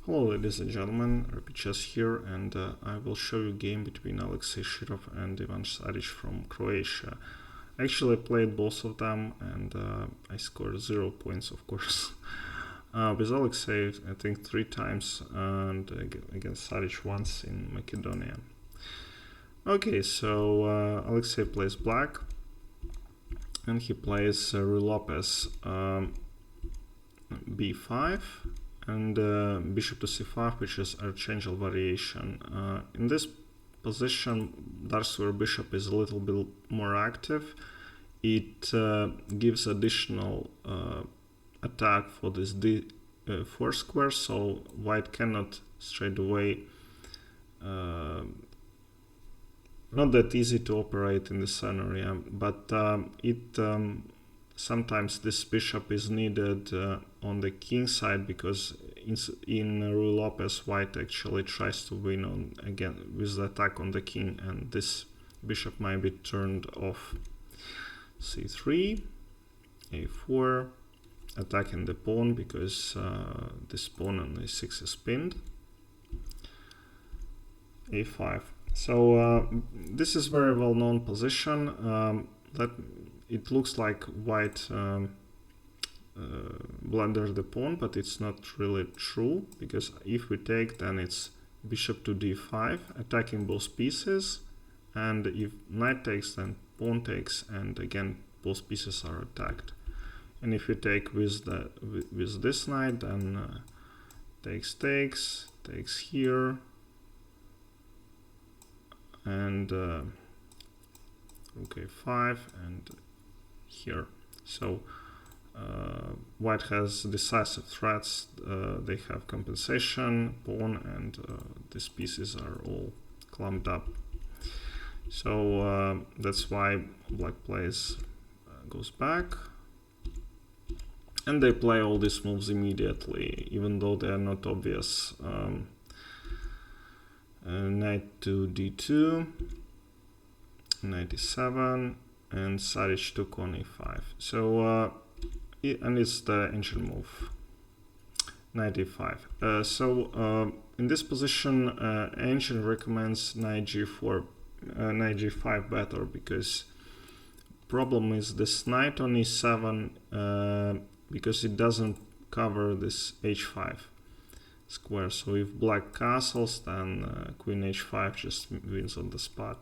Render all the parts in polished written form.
Hello ladies and gentlemen, RPChess here, and I will show you a game between Alexei Shirov and Saric from Croatia. Actually, I played both of them and I scored 0 points, of course. With Alexei, I think 3 times, and against Saric once in Macedonia. Okay, so Alexei plays black, and he plays Ruy Lopez b5 and bishop to c5, which is archangel variation. In this position, Darcy bishop is a little bit more active. It gives additional attack for this d4 square, so white cannot straight away. Not that easy to operate in this scenario, but sometimes this bishop is needed on the king side, because in Ruy Lopez, white actually tries to win on again with the attack on the king, and this bishop might be turned off. c3, a4, attacking the pawn because this pawn on a6 is pinned. a5. So this is very well known position. That it looks like white blundered the pawn, but it's not really true, because if we take, then it's bishop to d5, attacking both pieces, and if knight takes, then pawn takes, and again both pieces are attacked. And if we take with this knight, then takes here, and rook a5, and here. So white has decisive threats. They have compensation, pawn, and these pieces are all clumped up. So that's why black plays goes back, and they play all these moves immediately, even though they are not obvious. Knight to d2, knight e7, and Saric took on e5. So and it's the ancient move, knight e5. So in this position, ancient recommends knight g4, knight g5 better, because problem is this knight on e7, because it doesn't cover this h5 square. So if black castles, then queen h5 just wins on the spot.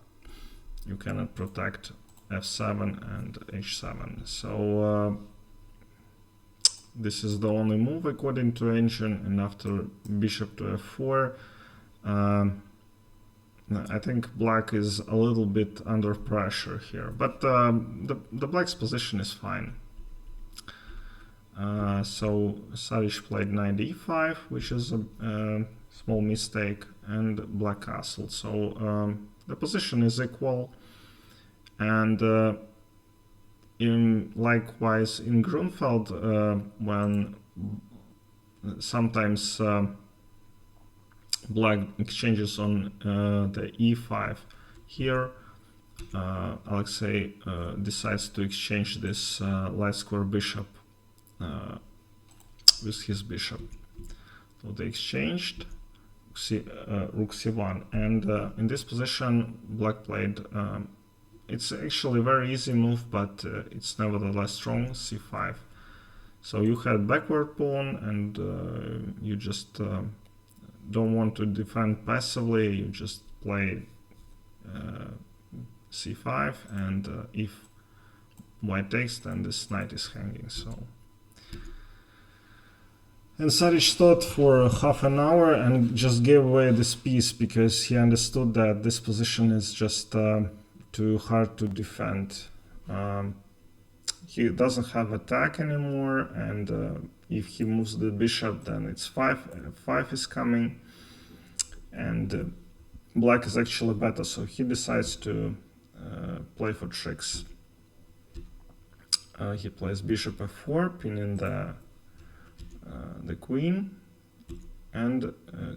You cannot protect f7 and h7. So this is the only move according to ancient, and after bishop to f4, I think black is a little bit under pressure here, but the black's position is fine. So Saric played knight e5, which is a small mistake, and black castled. So the position is equal, and likewise in Grunfeld, when sometimes black exchanges on the e5 here, Alexei decides to exchange this light square bishop with his bishop. So they exchanged rook c1, and in this position black played, it's actually a very easy move, but it's nevertheless strong, c5. So you had backward pawn, and you just don't want to defend passively, you just play c5, and if white takes, then this knight is hanging. So, and Saric thought for half an hour and just gave away this piece, because he understood that this position is just too hard to defend. He doesn't have attack anymore, and if he moves the bishop, then it's 5 is coming, and black is actually better, so he decides to play for tricks. He plays bishop f4, pinning the queen, and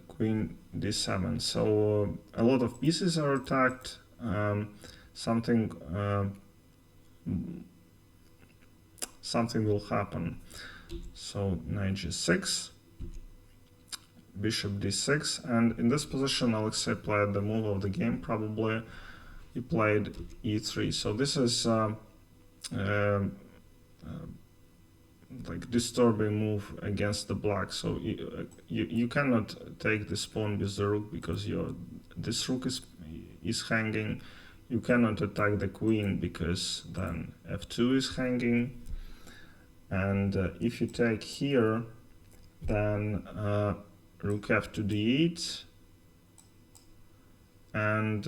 queen d7. So a lot of pieces are attacked. Something will happen. So knight g6, bishop d6, and in this position Alexei played the move of the game. Probably he played e3. So this is like disturbing move against the black. So you cannot take this pawn with the rook because this rook is hanging. You cannot attack the queen because then f2 is hanging. And if you take here, then rook f to d8, and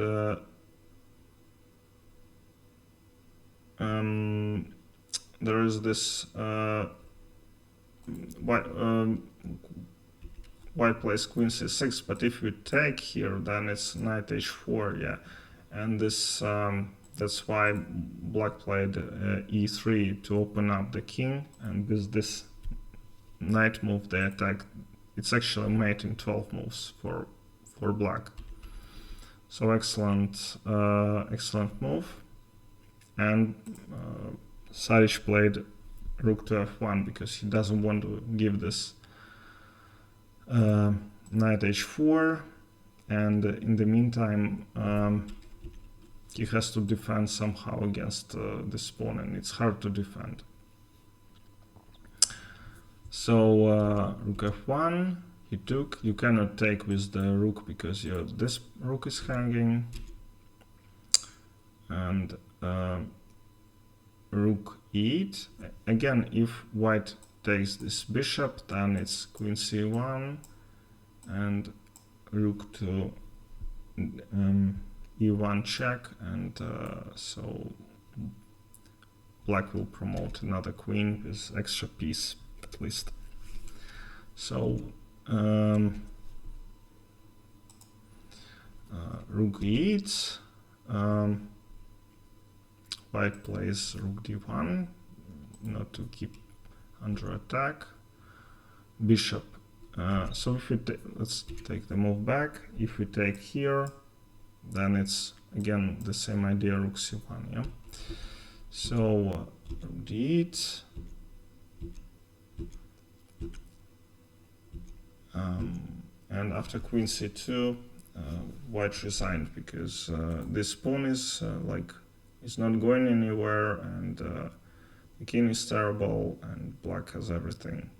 there is this white plays queen c6, but if you take here, then it's knight h4, yeah, and this that's why black played e3 to open up the king, and with this knight move they attack. It's actually mating 12 moves for black. So excellent move. And Saric played rook to f1 because he doesn't want to give this knight h4, and in the meantime he has to defend somehow against this pawn, and it's hard to defend. So rook f1 he took. You cannot take with the rook because this rook is hanging, and rook e8. Again, if white takes this bishop, then it's queen c1 and rook to e1 check, and so black will promote another queen with extra piece at least. So rook e8, white plays rook d1 not to keep under attack. Bishop. So if we let's take the move back. If we take here, then it's again the same idea, rook c1, yeah. So rook d8, and after queen c2, white resigned because this pawn is it's not going anywhere, and the king is terrible, and black has everything,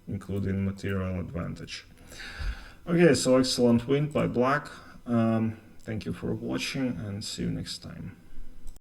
including material advantage. Okay, so excellent win by black. Thank you for watching, and see you next time.